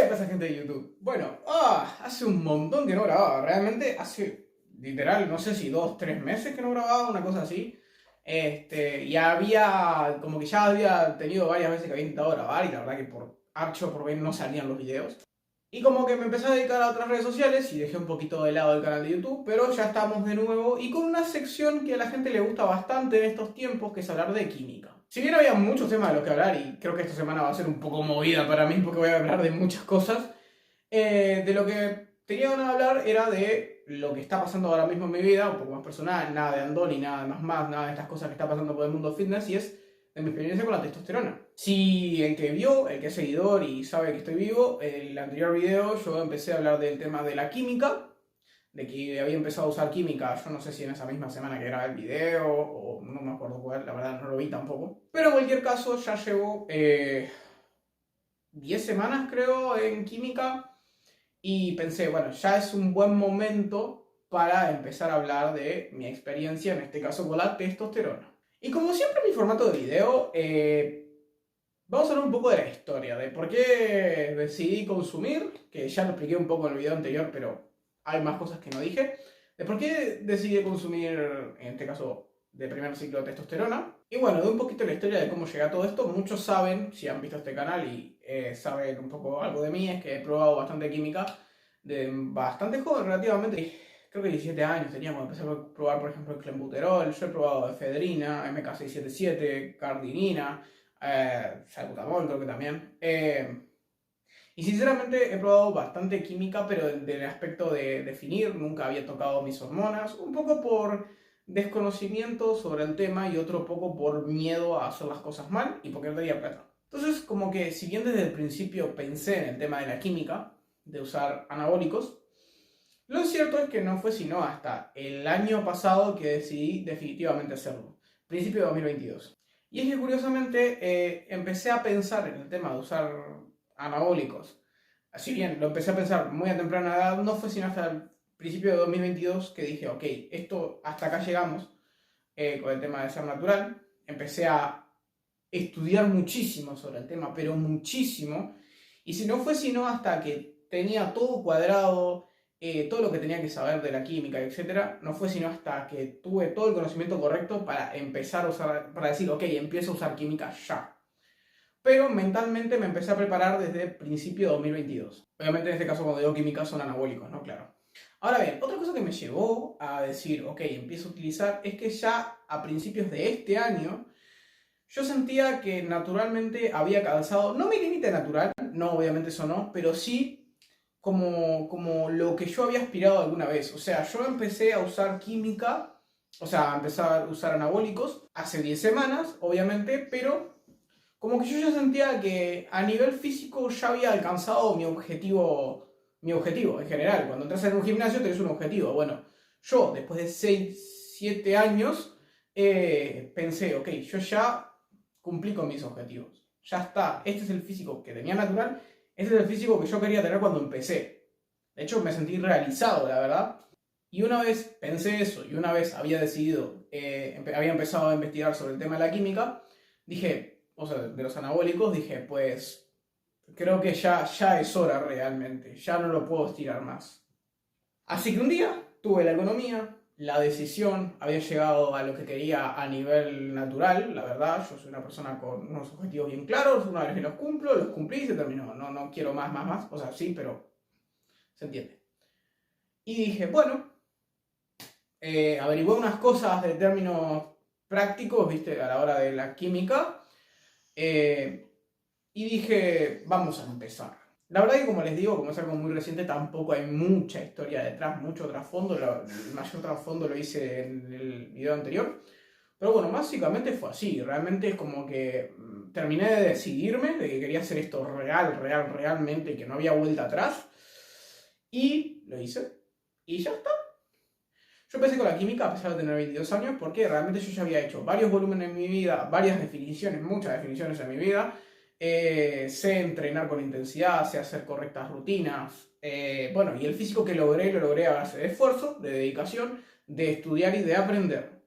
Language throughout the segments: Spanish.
pasa, gente de YouTube? Bueno, hace un montón que no grababa, realmente hace, literal, no sé si 2, 3 meses que no grababa, una cosa así. Y había, como que ya había tenido varias veces que había intentado grabar y la verdad que por H o por B no salían los videos. Y como que me empecé a dedicar a otras redes sociales y dejé un poquito de lado el canal de YouTube, pero ya estamos de nuevo y con una sección que a la gente le gusta bastante en estos tiempos, que es hablar de química. Si bien había muchos temas de los que hablar y creo que esta semana va a ser un poco movida para mí porque voy a hablar de muchas cosas, de lo que tenía ganas de hablar era de lo que está pasando ahora mismo en mi vida, un poco más personal, nada de Andoni, nada de más, nada de estas cosas que está pasando por el mundo fitness y es de mi experiencia con la testosterona. Si el que vio, el que es seguidor y sabe que estoy vivo, el anterior video yo empecé a hablar del tema de la química, de que había empezado a usar química, yo no sé si en esa misma semana que grabé el video o no me acuerdo cuál, la verdad no lo vi tampoco. Pero en cualquier caso ya llevo 10 semanas creo en química y pensé, bueno, ya es un buen momento para empezar a hablar de mi experiencia, en este caso con la testosterona. Y como siempre en mi formato de video, vamos a hablar un poco de la historia, de por qué decidí consumir, que ya lo expliqué un poco en el video anterior, pero hay más cosas que no dije, de por qué decidí consumir, en este caso, de primer ciclo de testosterona. Y bueno, de un poquito la historia de cómo llegué a todo esto, muchos saben, si han visto este canal y saben un poco algo de mí, es que he probado bastante química de bastante joven relativamente. Creo que 17 años tenía cuando empecé a probar, por ejemplo, el clenbuterol. Yo he probado efedrina, MK677, cardinina, salbutamol creo que también. Y sinceramente he probado bastante química, pero del aspecto de definir, nunca había tocado mis hormonas, un poco por desconocimiento sobre el tema y otro poco por miedo a hacer las cosas mal y porque no tenía plata. Entonces, como que si bien desde el principio pensé en el tema de la química, de usar anabólicos, lo cierto es que no fue sino hasta el año pasado que decidí definitivamente hacerlo, principio de 2022. Y es que curiosamente empecé a pensar en el tema de usar anabólicos. Así bien, lo empecé a pensar muy a temprana edad, no fue sino hasta el principio de 2022 que dije, ok, esto hasta acá llegamos con el tema de ser natural. Empecé a estudiar muchísimo sobre el tema, pero muchísimo. Y si no fue sino hasta que tenía todo cuadrado, todo lo que tenía que saber de la química, etc., no fue sino hasta que tuve todo el conocimiento correcto para empezar a usar, para decir, ok, empiezo a usar química ya. Pero mentalmente me empecé a preparar desde principio de 2022. Obviamente en este caso cuando digo química son anabólicos, ¿no? Claro. Ahora bien, otra cosa que me llevó a decir, ok, empiezo a utilizar, es que ya a principios de este año yo sentía que naturalmente había calzado, no mi límite natural, no, obviamente eso no, pero sí como lo que yo había aspirado alguna vez. O sea, yo empecé a usar química, o sea, a empezar a usar anabólicos hace 10 semanas, obviamente, pero como que yo ya sentía que a nivel físico ya había alcanzado mi objetivo en general. Cuando entras en un gimnasio tenés un objetivo. Bueno, yo después de 6 7 años pensé, ok, yo ya cumplí con mis objetivos. Ya está, este es el físico que tenía natural, este es el físico que yo quería tener cuando empecé. De hecho, me sentí realizado, la verdad. Y una vez pensé eso, y una vez había decidido, había empezado a investigar sobre el tema de la química, dije, o sea, de los anabólicos, dije, pues, creo que ya es hora realmente, ya no lo puedo estirar más. Así que un día tuve la economía, la decisión, había llegado a lo que quería a nivel natural, la verdad, yo soy una persona con unos objetivos bien claros, una vez que los cumplo, los cumplí y se terminó, no quiero más, o sea, sí, pero se entiende. Y dije, bueno, averigué unas cosas de términos prácticos, viste, a la hora de la química, y dije, vamos a empezar. La verdad que como les digo, como es algo muy reciente, tampoco hay mucha historia detrás, mucho trasfondo. El mayor trasfondo lo hice en el video anterior. Pero bueno, básicamente fue así. Realmente es como que terminé de decidirme de que quería hacer esto realmente, y que no había vuelta atrás. Y lo hice. Y ya está. Yo empecé con la química a pesar de tener 22 años porque realmente yo ya había hecho varios volúmenes en mi vida, varias definiciones, muchas definiciones en mi vida. Sé entrenar con intensidad, sé hacer correctas rutinas. Bueno, y el físico que logré, lo logré a base de esfuerzo, de dedicación, de estudiar y de aprender.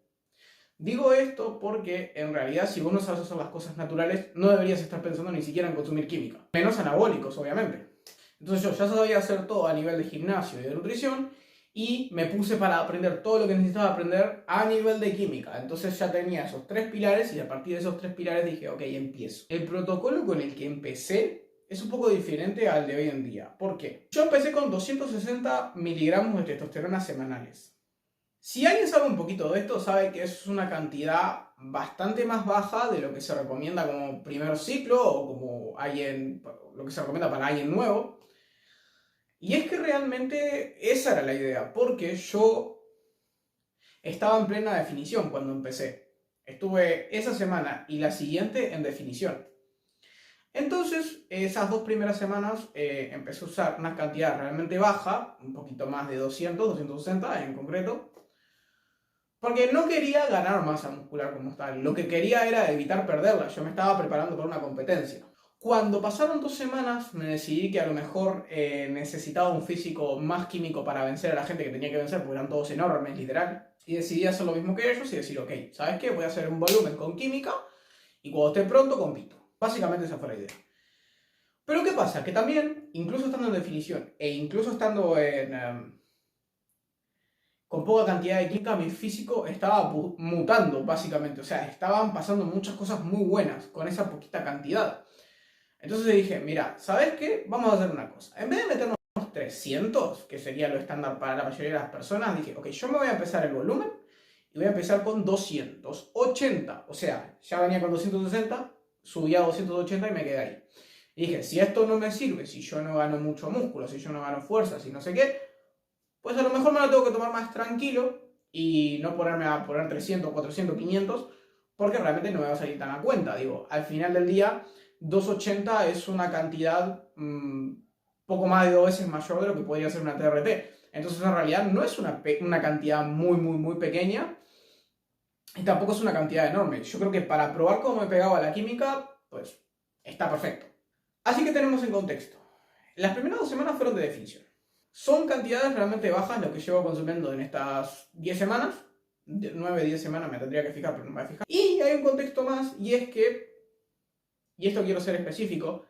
Digo esto porque en realidad si vos no sabes hacer las cosas naturales, no deberías estar pensando ni siquiera en consumir química. Menos anabólicos, obviamente. Entonces yo ya sabía hacer todo a nivel de gimnasio y de nutrición y me puse para aprender todo lo que necesitaba aprender a nivel de química. Entonces ya tenía esos 3 pilares y a partir de esos 3 pilares dije, ok, empiezo. El protocolo con el que empecé es un poco diferente al de hoy en día. ¿Por qué? Yo empecé con 260 miligramos de testosterona semanales. Si alguien sabe un poquito de esto, sabe que es una cantidad bastante más baja de lo que se recomienda como primer ciclo o como lo que se recomienda para alguien nuevo. Y es que realmente esa era la idea, porque yo estaba en plena definición cuando empecé. Estuve esa semana y la siguiente en definición. Entonces, esas 2 primeras semanas empecé a usar una cantidad realmente baja, un poquito más de 200, 260 en concreto, porque no quería ganar masa muscular como tal. Lo que quería era evitar perderla. Yo me estaba preparando para una competencia. Cuando pasaron 2 semanas, me decidí que a lo mejor necesitaba un físico más químico para vencer a la gente que tenía que vencer, porque eran todos enormes, literal. Y decidí hacer lo mismo que ellos y decir, ok, ¿sabes qué? Voy a hacer un volumen con química y cuando esté pronto compito. Básicamente esa fue la idea. Pero ¿qué pasa? Que también, incluso estando en definición e incluso estando con poca cantidad de química, mi físico estaba mutando, básicamente. O sea, estaban pasando muchas cosas muy buenas con esa poquita cantidad. Entonces dije, mira, ¿sabes qué? Vamos a hacer una cosa. En vez de meternos 300, que sería lo estándar para la mayoría de las personas, dije, ok, yo me voy a empezar el volumen y voy a empezar con 280. O sea, ya venía con 260, subí a 280 y me quedé ahí. Y dije, si esto no me sirve, si yo no gano mucho músculo, si yo no gano fuerza, si no sé qué, pues a lo mejor me lo tengo que tomar más tranquilo y no ponerme a poner 300, 400, 500, porque realmente no me va a salir tan a cuenta. Digo, al final del día, 280 es una cantidad poco más de 2 veces mayor de lo que podría ser una TRT. Entonces, en realidad, no es una cantidad muy, muy, muy pequeña y tampoco es una cantidad enorme. Yo creo que para probar cómo me pegaba la química, pues está perfecto. Así que tenemos en contexto. Las primeras 2 semanas fueron de definición. Son cantidades realmente bajas lo que llevo consumiendo en estas 10 semanas. 9, 10 semanas me tendría que fijar, pero no me voy a fijar. Y hay un contexto más, y es que, y esto quiero ser específico,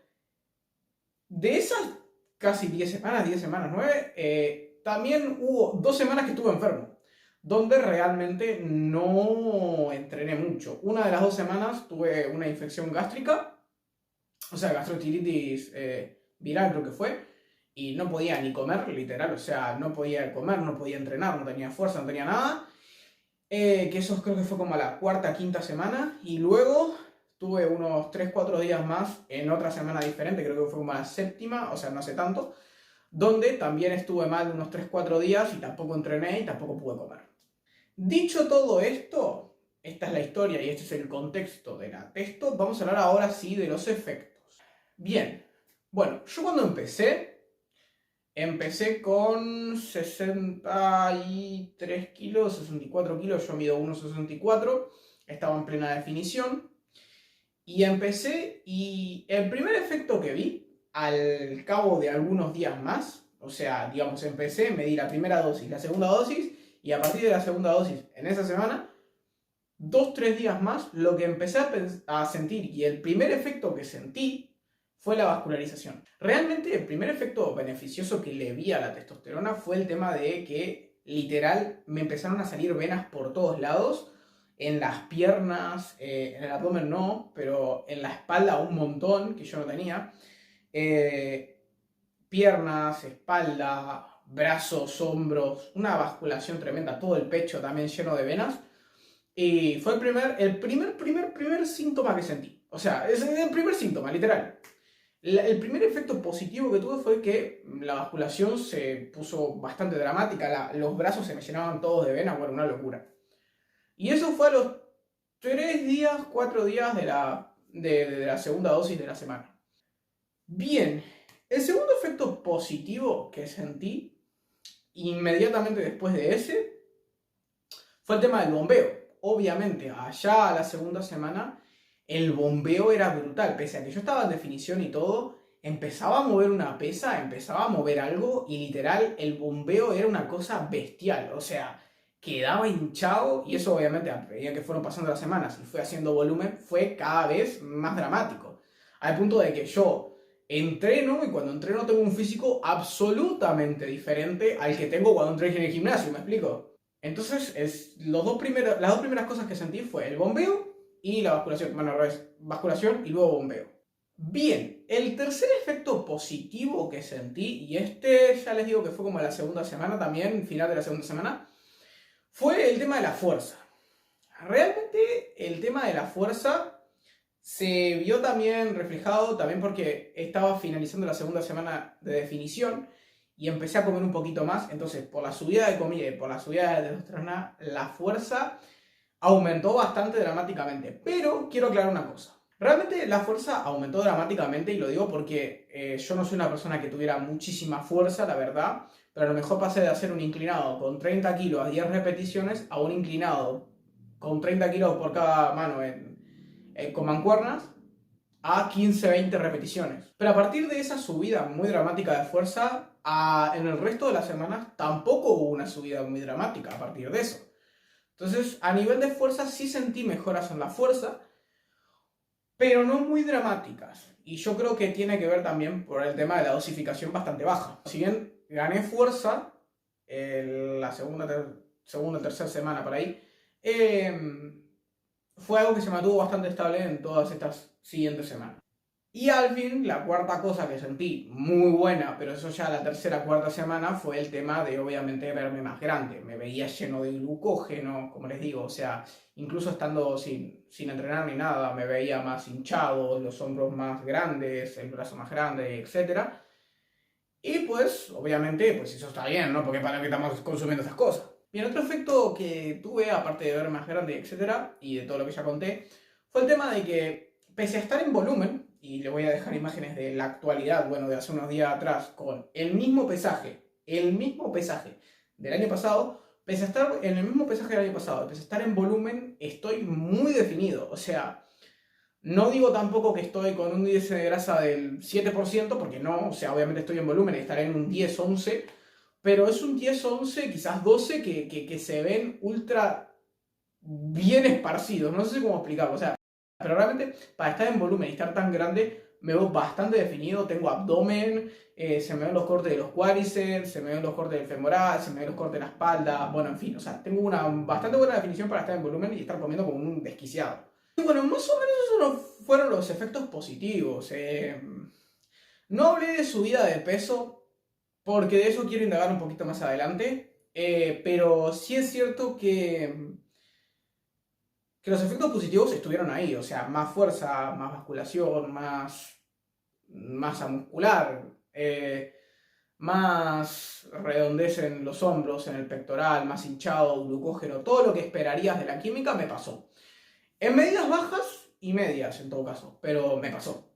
de esas casi 10 semanas, 10 semanas, 9, también hubo 2 semanas que estuve enfermo, donde realmente no entrené mucho. Una de las 2 semanas tuve una infección gástrica, o sea, gastroenteritis viral creo que fue, y no podía ni comer, literal, o sea, no podía comer, no podía entrenar, no tenía fuerza, no tenía nada. Que eso creo que fue como a la cuarta, quinta semana, y luego tuve unos 3, 4 días más en otra semana diferente, creo que fue como la séptima, o sea, no hace tanto, donde también estuve mal unos 3, 4 días y tampoco entrené y tampoco pude comer. Dicho todo esto, esta es la historia y este es el contexto de la testo, vamos a hablar ahora sí de los efectos. Bien, bueno, yo cuando empecé con 63 kilos, 64 kilos, yo mido 1,64, estaba en plena definición. Y empecé y el primer efecto que vi, al cabo de algunos días más, o sea, digamos, empecé, me di la primera dosis, la segunda dosis, y a partir de la segunda dosis, en esa semana, 2, 3 días más, lo que empecé a sentir y el primer efecto que sentí fue la vascularización. Realmente el primer efecto beneficioso que le vi a la testosterona fue el tema de que literal me empezaron a salir venas por todos lados, en las piernas, en el abdomen no, pero en la espalda un montón que yo no tenía. Piernas, espalda, brazos, hombros, una vasculación tremenda, todo el pecho también lleno de venas. Y fue el primer síntoma que sentí. O sea, es el primer síntoma, literal. El primer efecto positivo que tuve fue que la vasculación se puso bastante dramática, los brazos se me llenaban todos de venas, bueno, una locura. Y eso fue a los 3 días, 4 días de la segunda dosis de la semana. Bien, el segundo efecto positivo que sentí inmediatamente después de ese fue el tema del bombeo. Obviamente, allá a la segunda semana el bombeo era brutal, pese a que yo estaba en definición y todo, empezaba a mover una pesa, empezaba a mover algo y literal el bombeo era una cosa bestial, o sea, quedaba hinchado y eso obviamente a medida que fueron pasando las semanas y fue haciendo volumen fue cada vez más dramático, al punto de que yo entreno y cuando entreno tengo un físico absolutamente diferente al que tengo cuando entreno en el gimnasio, ¿me explico? Entonces, las dos primeras cosas que sentí fue el bombeo y la vasculación. Bueno, al revés, vasculación y luego bombeo. Bien, el tercer efecto positivo que sentí, y este ya les digo que fue como la segunda semana también, final de la segunda semana, fue el tema de la fuerza. Realmente el tema de la fuerza se vio también reflejado, también porque estaba finalizando la segunda semana de definición y empecé a comer un poquito más, entonces por la subida de comida y por la subida de testosterona, la fuerza aumentó bastante dramáticamente. Pero quiero aclarar una cosa. Realmente la fuerza aumentó dramáticamente y lo digo porque yo no soy una persona que tuviera muchísima fuerza, la verdad, pero a lo mejor pasé de hacer un inclinado con 30 kilos a 10 repeticiones a un inclinado con 30 kilos por cada mano con mancuernas a 15-20 repeticiones. Pero a partir de esa subida muy dramática de fuerza, en el resto de las semanas tampoco hubo una subida muy dramática a partir de eso. Entonces, a nivel de fuerza sí sentí mejoras en la fuerza, pero no muy dramáticas. Y yo creo que tiene que ver también por el tema de la dosificación bastante baja. Si bien gané fuerza la segunda o tercera semana por ahí, fue algo que se mantuvo bastante estable en todas estas siguientes semanas. Y al fin, la cuarta cosa que sentí muy buena, pero eso ya la tercera, cuarta semana, fue el tema de obviamente verme más grande. Me veía lleno de glucógeno, como les digo, o sea, incluso estando sin entrenar ni nada, me veía más hinchado, los hombros más grandes, el brazo más grande, etc. Y pues, obviamente, pues eso está bien, ¿no? Porque para qué estamos consumiendo esas cosas. Bien, otro efecto que tuve, aparte de verme más grande, etc., y de todo lo que ya conté, fue el tema de que, pese a estar en volumen, y le voy a dejar imágenes de la actualidad, bueno, de hace unos días atrás, con el mismo pesaje del año pasado, pese a estar en el mismo pesaje del año pasado, pese a estar en volumen, estoy muy definido. O sea, no digo tampoco que estoy con un índice de grasa del 7%, porque no, o sea, obviamente estoy en volumen y estaré en un 10-11%, pero es un 10-11, quizás 12, que se ven ultra bien esparcidos. No sé cómo explicarlo, o sea, pero realmente para estar en volumen y estar tan grande me veo bastante definido, tengo abdomen, se me ven los cortes de los cuádriceps, se me ven los cortes del femoral, se me ven los cortes de la espalda, bueno, en fin, o sea, tengo una bastante buena definición para estar en volumen y estar comiendo como un desquiciado. Y bueno, más o menos esos fueron los efectos positivos. No hablé de subida de peso porque de eso quiero indagar un poquito más adelante, pero sí es cierto que los efectos positivos estuvieron ahí, o sea, más fuerza, más vasculación, más masa muscular, más redondez en los hombros, en el pectoral, más hinchado, glucógeno, todo lo que esperarías de la química me pasó. En medidas bajas y medias en todo caso, pero me pasó.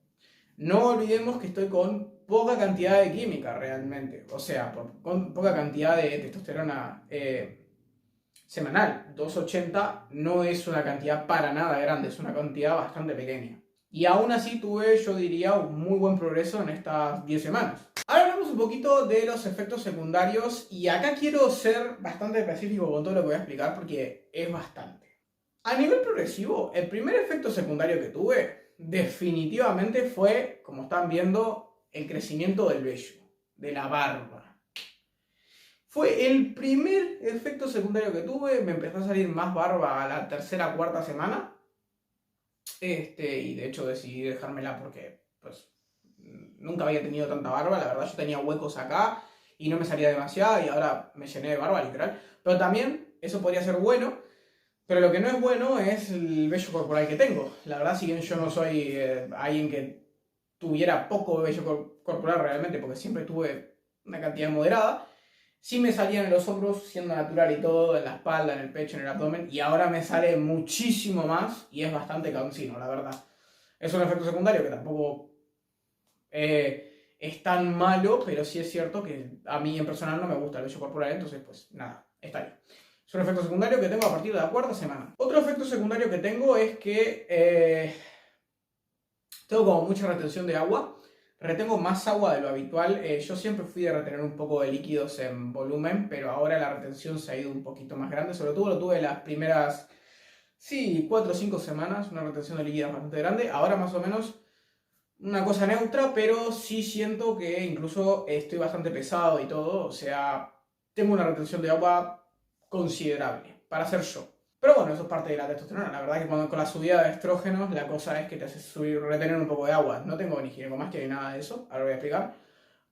No olvidemos que estoy con poca cantidad de química realmente, o sea, con poca cantidad de testosterona semanal. 280 no es una cantidad para nada grande, es una cantidad bastante pequeña. Y aún así tuve, yo diría, un muy buen progreso en estas 10 semanas. Ahora hablamos un poquito de los efectos secundarios y acá quiero ser bastante específico con todo lo que voy a explicar porque es bastante. A nivel progresivo, el primer efecto secundario que tuve definitivamente fue, como están viendo, el crecimiento del vello, de la barba. Fue el primer efecto secundario que tuve, me empezó a salir más barba a la tercera, cuarta semana. Y de hecho decidí dejármela porque pues nunca había tenido tanta barba, la verdad yo tenía huecos acá y no me salía demasiado y ahora me llené de barba literal. Pero también eso podría ser bueno, pero lo que no es bueno es el vello corporal que tengo. La verdad, si bien yo no soy alguien que tuviera poco vello corporal realmente, porque siempre tuve una cantidad moderada, sí me salían en los hombros siendo natural y todo, en la espalda, en el pecho, en el abdomen, y ahora me sale muchísimo más y es bastante cansino, la verdad. Es un efecto secundario que tampoco es tan malo, pero sí es cierto que a mí en personal no me gusta el vello corporal, entonces pues nada, está ahí. Es un efecto secundario que tengo a partir de la cuarta semana. Otro efecto secundario que tengo es que tengo como mucha retención de agua. Retengo más agua de lo habitual. Yo siempre fui de retener un poco de líquidos en volumen, pero ahora la retención se ha ido un poquito más grande. Sobre todo lo tuve las primeras, sí, 4 o 5 semanas, una retención de líquidos bastante grande. Ahora más o menos una cosa neutra, pero sí siento que incluso estoy bastante pesado y todo, o sea, tengo una retención de agua considerable para ser yo. Pero bueno, eso es parte de la testosterona. La verdad que con la subida de estrógenos la cosa es que te hace subir, retener un poco de agua. No tengo ni ginecomastia ni nada de eso, ahora voy a explicar.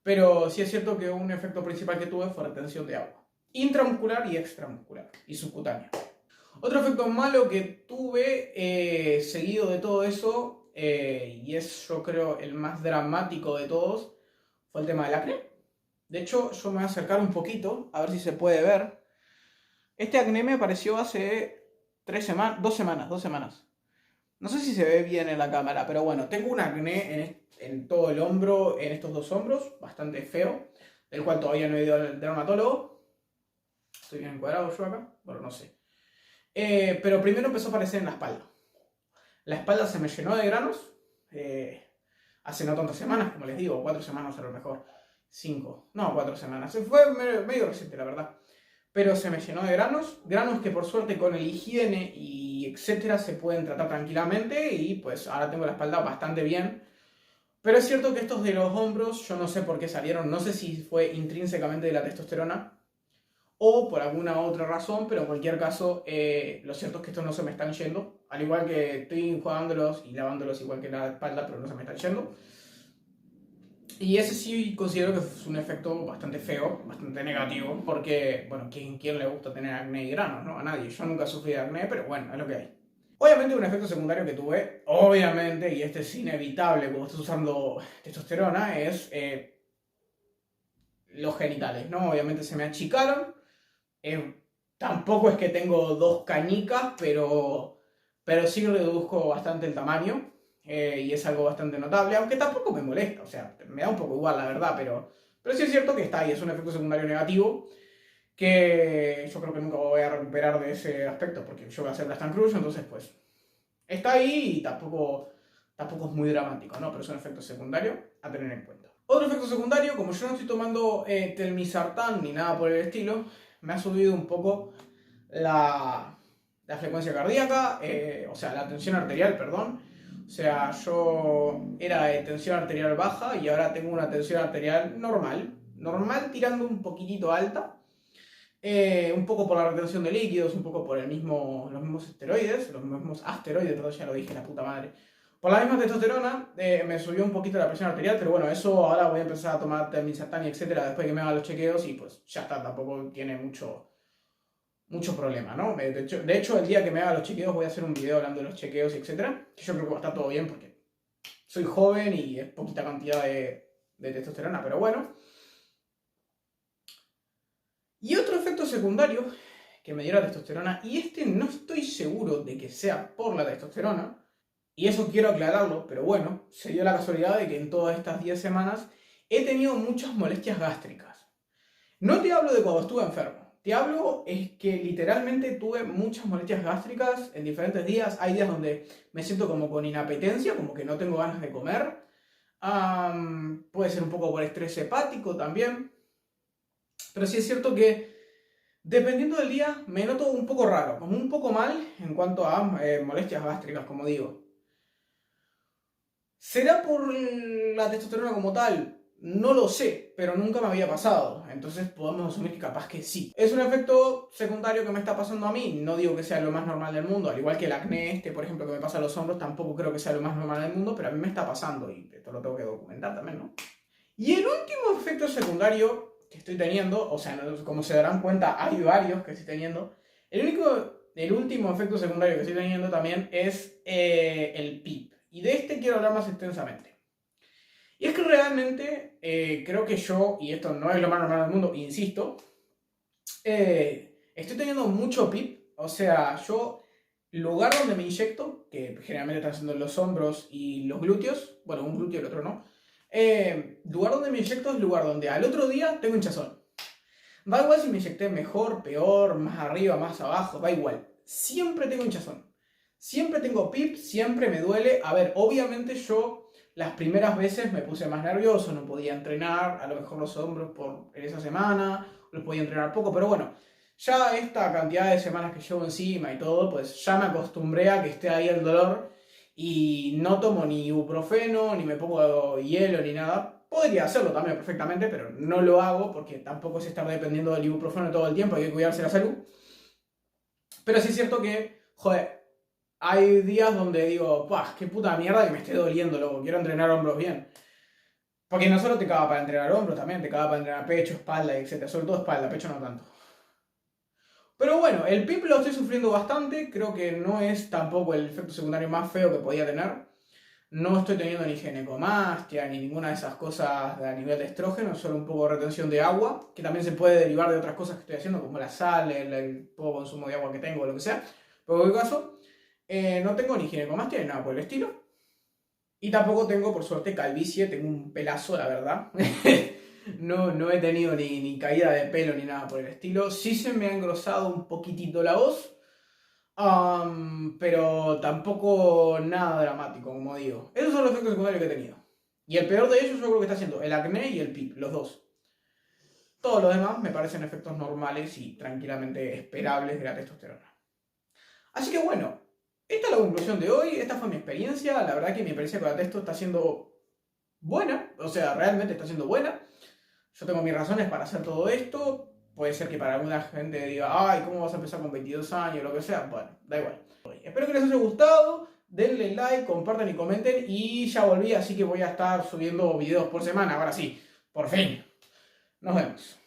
Pero sí es cierto que un efecto principal que tuve fue retención de agua. Intramuscular y extramuscular. Y subcutánea. Otro efecto malo que tuve seguido de todo eso, y es yo creo el más dramático de todos, fue el tema del acné. De hecho, yo me voy a acercar un poquito, a ver si se puede ver. Este acné me apareció hace 3 semanas, 2 semanas, 2 semanas. No sé si se ve bien en la cámara, pero bueno, tengo un acné en todo el hombro, en estos dos hombros, bastante feo, del cual todavía no he ido al dermatólogo. Estoy bien encuadrado yo acá, bueno, no sé. Pero primero empezó a aparecer en la espalda. La espalda se me llenó de granos, hace no tantas semanas, como les digo, 4 semanas a lo mejor, 5, no, 4 semanas. Fue medio reciente, la verdad. Pero se me llenó de granos, granos que por suerte con el higiene y etcétera se pueden tratar tranquilamente y pues ahora tengo la espalda bastante bien. Pero es cierto que estos de los hombros, yo no sé por qué salieron, no sé si fue intrínsecamente de la testosterona o por alguna otra razón, pero en cualquier caso, lo cierto es que estos no se me están yendo, al igual que estoy enjuagándolos y lavándolos igual que la espalda, pero no se me están yendo. Y ese sí considero que es un efecto bastante feo, bastante negativo, porque, bueno, ¿quién le gusta tener acné y granos, no? A nadie. Yo nunca sufrí de acné, pero bueno, es lo que hay. Obviamente un efecto secundario que tuve, obviamente, y este es inevitable cuando estás usando testosterona, es los genitales, ¿no? Obviamente se me achicaron. Tampoco es que tengo dos cañicas, pero sí reduzco bastante el tamaño. Y es algo bastante notable, aunque tampoco me molesta, o sea, me da un poco igual la verdad, pero sí es cierto que está ahí, es un efecto secundario negativo que yo creo que nunca voy a recuperar de ese aspecto, porque yo voy a hacer la Stan Cruz, entonces pues está ahí y tampoco es muy dramático, ¿no? Pero es un efecto secundario a tener en cuenta. Otro efecto secundario, como yo no estoy tomando telmisartán ni nada por el estilo, me ha subido un poco la frecuencia cardíaca, o sea, la tensión arterial, perdón. O sea, yo era de tensión arterial baja y ahora tengo una tensión arterial normal tirando un poquitito alta. Un poco por la retención de líquidos, un poco por los mismos asteroides, perdón, ya lo dije, la puta madre. Por la misma testosterona me subió un poquito la presión arterial, pero bueno, eso ahora voy a empezar a tomar telmisartán y etcétera después que me haga los chequeos y pues ya está, tampoco tiene mucho problema, ¿no? De hecho, el día que me haga los chequeos voy a hacer un video hablando de los chequeos y etcétera, que yo creo que va a estar todo bien porque soy joven y es poquita cantidad de testosterona, pero bueno. Y otro efecto secundario que me dio la testosterona, y este no estoy seguro de que sea por la testosterona, y eso quiero aclararlo, pero bueno, se dio la casualidad de que en todas estas 10 semanas he tenido muchas molestias gástricas. No te hablo de cuando estuve enfermo, te hablo es que literalmente tuve muchas molestias gástricas en diferentes días. Hay días donde me siento como con inapetencia, como que no tengo ganas de comer. Puede ser un poco por estrés hepático también. Pero sí es cierto que dependiendo del día me noto un poco raro, como un poco mal en cuanto a molestias gástricas, como digo. ¿Será por la testosterona como tal? No lo sé, pero nunca me había pasado. Entonces podemos asumir que capaz que sí. Es un efecto secundario que me está pasando a mí. No digo que sea lo más normal del mundo. Al igual que el acné por ejemplo, que me pasa a los hombros, tampoco creo que sea lo más normal del mundo, pero a mí me está pasando y esto lo tengo que documentar también, ¿no? Y el último efecto secundario que estoy teniendo, o sea, como se darán cuenta, hay varios que estoy teniendo. El último efecto secundario que estoy teniendo también es el PIP. Y de este quiero hablar más extensamente. Y es que realmente creo que yo, y esto no es lo más normal del mundo, insisto, estoy teniendo mucho PIP. O sea, yo, lugar donde me inyecto, que generalmente están siendo los hombros y los glúteos, bueno, un glúteo y el otro no, lugar donde me inyecto es lugar donde al otro día tengo hinchazón. Da igual si me inyecté mejor, peor, más arriba, más abajo, da igual. Siempre tengo hinchazón. Siempre tengo PIP, siempre me duele. A ver, obviamente yo las primeras veces me puse más nervioso, no podía entrenar, a lo mejor los hombros en esa semana, los podía entrenar poco, pero bueno, ya esta cantidad de semanas que llevo encima y todo, pues ya me acostumbré a que esté ahí el dolor. y no tomo ni ibuprofeno, ni me pongo hielo, ni nada. Podría hacerlo también perfectamente, pero no lo hago porque tampoco es estar dependiendo del ibuprofeno todo el tiempo, hay que cuidarse la salud. Pero sí es cierto que, joder, hay días donde digo, ¡pah! ¡Qué puta mierda que me esté doliendo, loco! Quiero entrenar hombros bien. Porque no solo te caga para entrenar hombros, también te caga para entrenar pecho, espalda, etc. Sobre todo espalda, pecho no tanto. Pero bueno, el PIP lo estoy sufriendo bastante. Creo que no es tampoco el efecto secundario más feo que podía tener. No estoy teniendo ni ginecomastia ni ninguna de esas cosas a nivel de estrógeno, solo un poco de retención de agua, que también se puede derivar de otras cosas que estoy haciendo, como la sal, el poco consumo de agua que tengo, lo que sea. Pero en cualquier caso, no tengo ni ginecomastia ni nada por el estilo. Y tampoco tengo, por suerte, calvicie, tengo un pelazo, la verdad. No he tenido ni caída de pelo ni nada por el estilo. Sí se me ha engrosado un poquitito la voz, pero tampoco nada dramático, como digo. Esos son los efectos secundarios que he tenido. Y el peor de ellos yo creo que está siendo el acné y el PIP, los dos. Todos los demás me parecen efectos normales y tranquilamente esperables de la testosterona. Así que bueno, esta es la conclusión de hoy. Esta fue mi experiencia. La verdad que mi experiencia con la testo está siendo buena. O sea, realmente está siendo buena. Yo tengo mis razones para hacer todo esto. Puede ser que para alguna gente diga, ay, ¿cómo vas a empezar con 22 años? Lo que sea. Bueno, da igual. Espero que les haya gustado. Denle like, compartan y comenten. Y ya volví, así que voy a estar subiendo videos por semana. Ahora sí, por fin. Nos vemos.